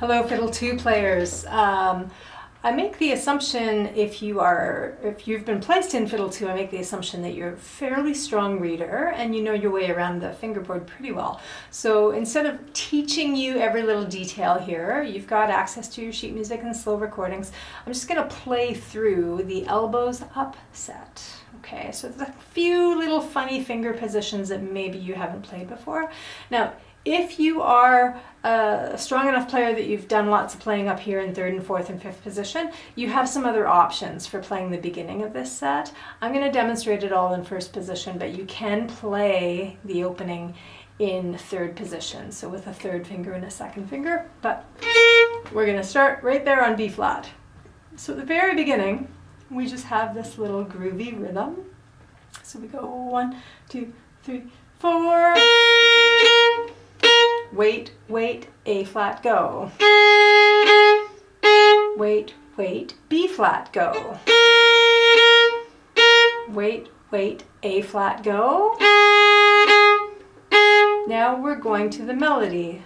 Hello, Fiddle 2 players. I make the assumption if you've been placed in Fiddle 2, I make the assumption that you're a fairly strong reader and you know your way around the fingerboard pretty well. So instead of teaching you every little detail here, you've got access to your sheet music and slow recordings. I'm just going to play through the elbows up set. Okay, so there's a few little funny finger positions that maybe you haven't played before. Now, if you are a strong enough player that you've done lots of playing up here in third and fourth and fifth position, you have some other options for playing the beginning of this set. I'm going to demonstrate it all in first position, but you can play the opening in third position, so with a third finger and a second finger, but we're going to start right there on B flat. So at the very beginning, we just have this little groovy rhythm. So we go 1, 2, 3, 4. Wait, wait, A flat, go. Wait, wait, B flat, go. Wait, wait, A flat, go. Now we're going to the melody.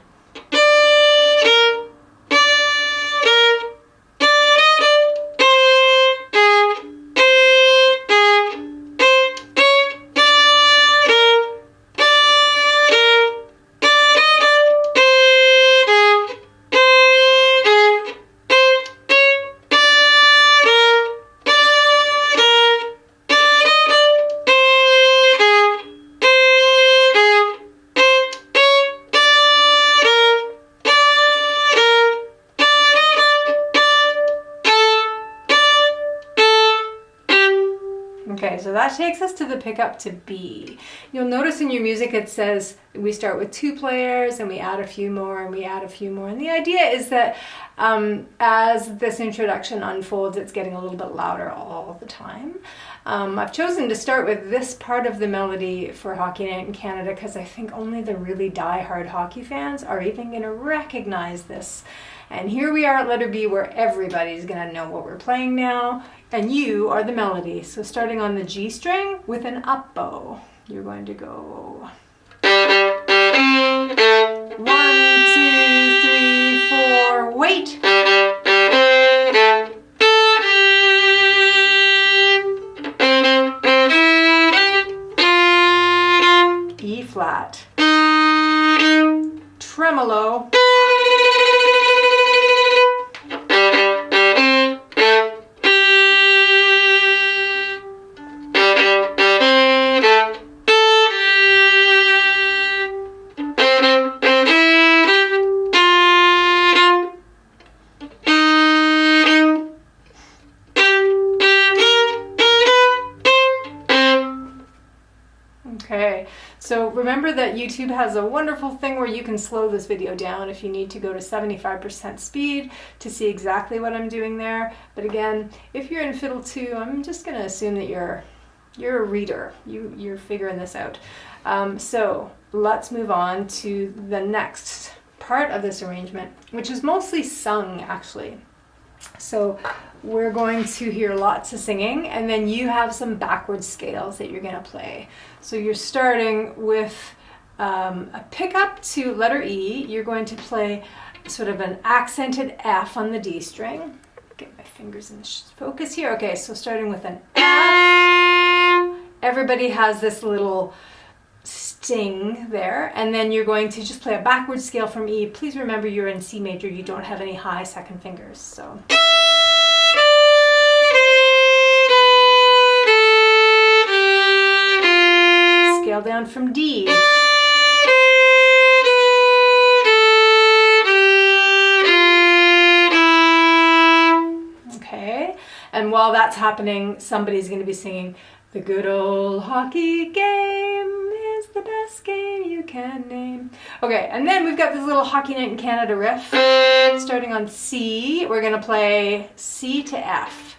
Okay, so that takes us to the pickup to B. You'll notice in your music it says we start with 2 players and we add a few more and we add a few more. And the idea is that as this introduction unfolds, it's getting a little bit louder all the time. I've chosen to start with this part of the melody for Hockey Night in Canada because I think only the really die-hard hockey fans are even going to recognize this. And here we are at letter B where everybody's going to know what we're playing now. And you are the melody. So starting on the G string with an up bow, you're going to go 1, 2, 3, 4, wait. E flat, tremolo, Okay, so remember that YouTube has a wonderful thing where you can slow this video down if you need to go to 75% speed to see exactly what I'm doing there. But again, if you're in Fiddle 2, I'm just going to assume that you're a reader. You're figuring this out. So let's move on to the next part of this arrangement, which is mostly sung actually. So we're going to hear lots of singing, and then you have some backward scales that you're going to play. So you're starting with a pickup to letter E. You're going to play sort of an accented F on the D string. Get my fingers in focus here. Okay, so starting with an F. Everybody has this little sting there, and then you're going to just play a backward scale from E. Please remember you're in C major. You don't have any high second fingers, so. Scale down from D. Okay, and while that's happening, somebody's going to be singing, "The good old hockey game is the best game you can name." Okay, and then we've got this little Hockey Night in Canada riff. Starting on C, we're going to play C to F.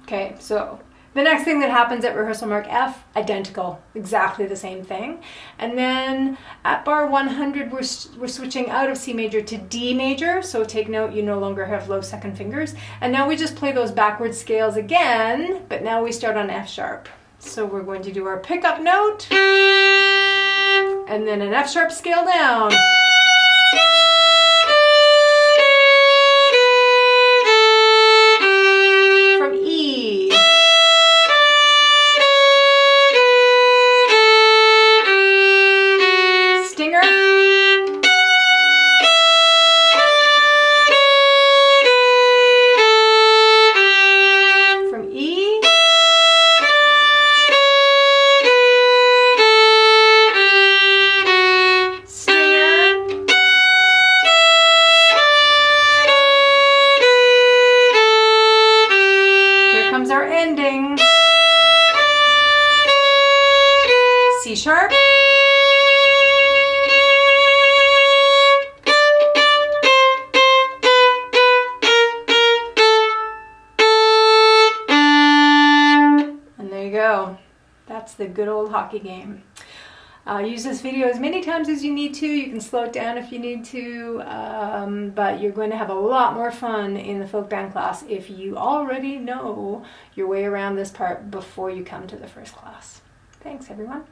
Okay, so the next thing that happens at rehearsal mark F, identical, exactly the same thing. And then at bar 100, we're switching out of C major to D major. So take note, you no longer have low second fingers. And now we just play those backward scales again, but now we start on F sharp. So we're going to do our pickup note and then an F sharp scale down. From E. Stinger. From E. Our ending. C sharp. And there you go. That's the good old hockey game. Use this video as many times as you need to. You can slow it down if you need to, but you're going to have a lot more fun in the folk band class if you already know your way around this part before you come to the first class. Thanks, everyone.